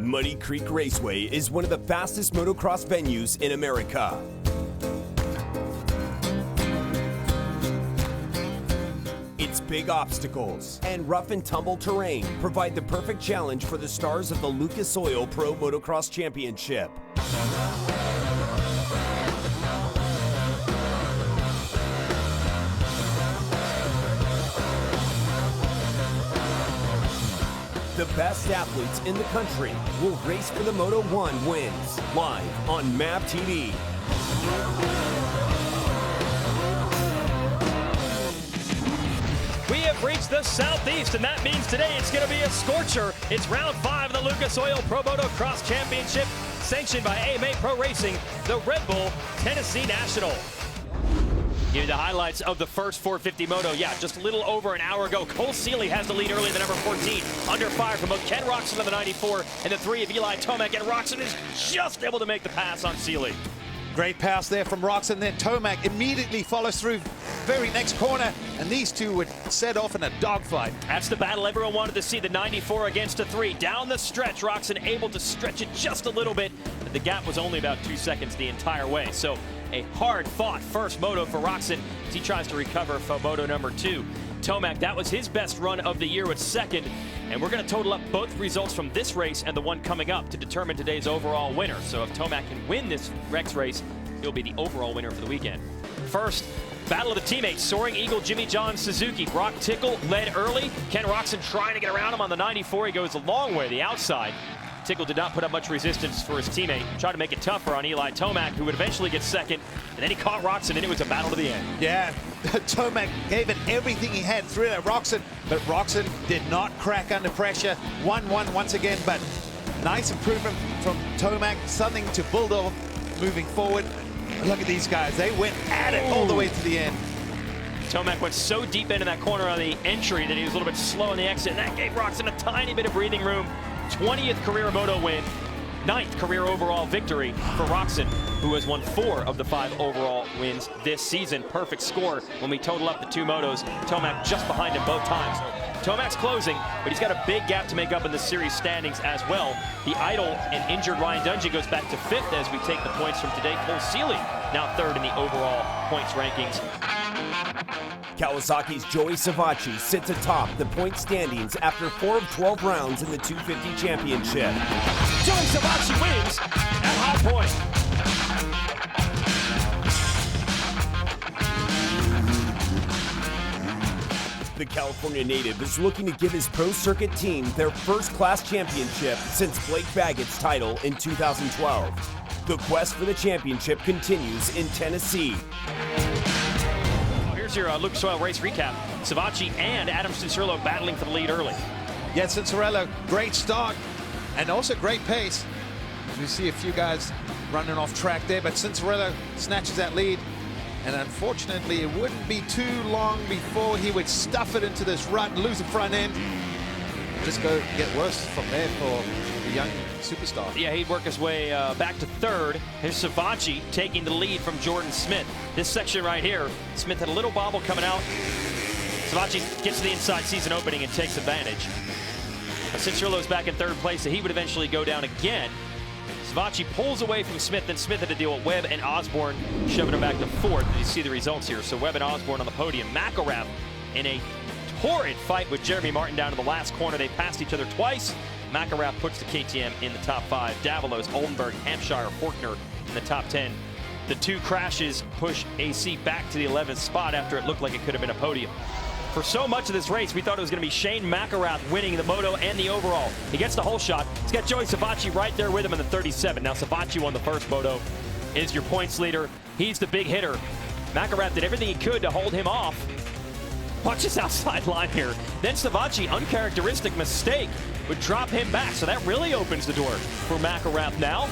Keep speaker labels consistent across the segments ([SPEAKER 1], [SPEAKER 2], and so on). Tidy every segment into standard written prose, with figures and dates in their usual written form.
[SPEAKER 1] Muddy Creek Raceway is one of the fastest motocross venues in America. Its big obstacles and rough and tumble terrain provide the perfect challenge for the stars of the Lucas Oil Pro Motocross Championship. The best athletes in the country will race for the Moto 1 wins, live on MAP TV.
[SPEAKER 2] We have reached the southeast, and that means today it's going to be a scorcher. It's round 5 of the Lucas Oil Pro Motocross Championship, sanctioned by AMA Pro Racing, the Red Bull Tennessee National. Give you the highlights of the first 450 moto. Yeah, just a little over an hour ago. Cole Seeley has the lead early, the number 14. Under fire from both Ken Roczen on the 94 and the 3 of Eli Tomac. And Roczen is just able to make the pass on Seeley.
[SPEAKER 3] Great pass there from Roczen. Then Tomac immediately follows through very next corner. And these two would set off in a dogfight.
[SPEAKER 2] That's the battle everyone wanted to see. The 94 against a 3. Down the stretch, Roczen able to stretch it just a little bit. But the gap was only about 2 seconds the entire way. So a hard-fought first moto for Roczen as he tries to recover for moto number 2. Tomac, that was his best run of the year with second, and we're going to total up both results from this race and the one coming up to determine today's overall winner. So if Tomac can win this Rex race, he'll be the overall winner for the weekend. First, battle of the teammates. Soaring Eagle Jimmy John Suzuki. Brock Tickle led early. Ken Roczen trying to get around him on the 94. He goes a long way the outside. Tickle did not put up much resistance for his teammate. Tried to make it tougher on Eli Tomac, who would eventually get second. And then he caught Roczen, and it was a battle to the end.
[SPEAKER 3] Yeah, Tomac gave it everything he had through that Roczen, but Roczen did not crack under pressure. 1-1 once again, but nice improvement from Tomac. Something to build on moving forward. Look at these guys. They went at it all the way to the end.
[SPEAKER 2] Tomac went so deep into that corner on the entry that he was a little bit slow on the exit, and that gave Roczen a tiny bit of breathing room. 20th career moto win, 9th career overall victory for Roczen, who has won 4 of the 5 overall wins this season. Perfect score when we total up the 2 motos. Tomac just behind him both times. Tomac's closing, but he's got a big gap to make up in the series standings as well. The idle and injured Ryan Dungey goes back to 5th as we take the points from today. Cole Seeley now 3rd in the overall points rankings.
[SPEAKER 1] Kawasaki's Joey Savacci sits atop the point standings after 4 of 12 rounds in the 250 championship.
[SPEAKER 2] Joey Savacci wins at High Point.
[SPEAKER 1] The California native is looking to give his pro circuit team their first class championship since Blake Baggett's title in 2012. The quest for the championship continues in Tennessee.
[SPEAKER 2] Here's your Lucas Oil race recap. Savacci and Adam Cianciarulo battling for the lead early.
[SPEAKER 3] Yeah, Cianciarulo, great start and also great pace. We see a few guys running off track there, but Cianciarulo snatches that lead. And unfortunately, it wouldn't be too long before he would stuff it into this rut and lose the front end. Just go get worse from there for the young superstar.
[SPEAKER 2] Yeah, he'd work his way back to 3rd. Here's Savacci taking the lead from Jordan Smith. This section right here, Smith had a little bobble coming out. Savacci gets to the inside, sees an opening, and takes advantage. Cianciarulo's back in 3rd place, so he would eventually go down again. Savacci pulls away from Smith, then Smith had to deal with Webb and Osborne, shoving him back to 4th. You see the results here. So Webb and Osborne on the podium. McElrath in a torrid fight with Jeremy Martin down to the last corner. They passed each other twice. McElrath puts the KTM in the top 5. Davalos, Oldenburg, Hampshire, Forkner in the top 10. The 2 crashes push AC back to the 11th spot after it looked like it could have been a podium. For so much of this race, we thought it was going to be Shane McElrath winning the moto and the overall. He gets the whole shot. He's got Joey Savacci right there with him in the 37. Now Savacci won the first moto, is your points leader. He's the big hitter. McElrath did everything he could to hold him off. Watch this outside line here. Then Savacci, uncharacteristic mistake, would drop him back. So that really opens the door for McElrath now.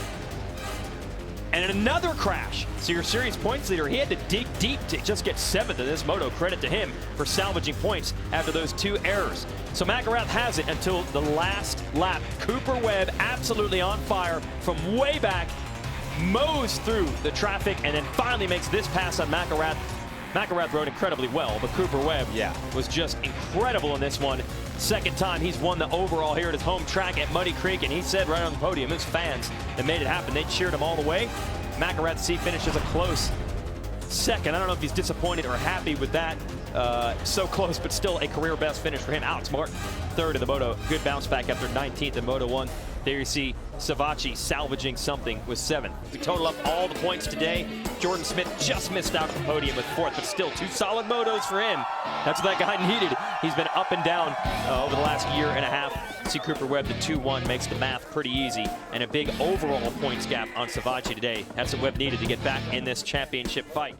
[SPEAKER 2] And another crash. So your series points leader, he had to dig deep to just get 7th in this moto. Credit to him for salvaging points after those 2 errors. So McElrath has it until the last lap. Cooper Webb absolutely on fire from way back, mows through the traffic, and then finally makes this pass on McElrath. McElrath rode incredibly well, but Cooper Webb was just incredible in this one. Second time he's won the overall here at his home track at Muddy Creek, and he said right on the podium, his fans that made it happen. They cheered him all the way. McElrath finishes a close second. I don't know if he's disappointed or happy with that. So close, but still a career best finish for him. Alex Martin, third in the Moto. Good bounce back after 19th in Moto 1. There you see Savatgy salvaging something with 7. We total up all the points today. Jordan Smith just missed out on the podium with 4th, but still 2 solid motos for him. That's what that guy needed. He's been up and down over the last year and a half. See Cooper Webb, the 2-1 makes the math pretty easy, and a big overall points gap on Savatgy today. That's what Webb needed to get back in this championship fight.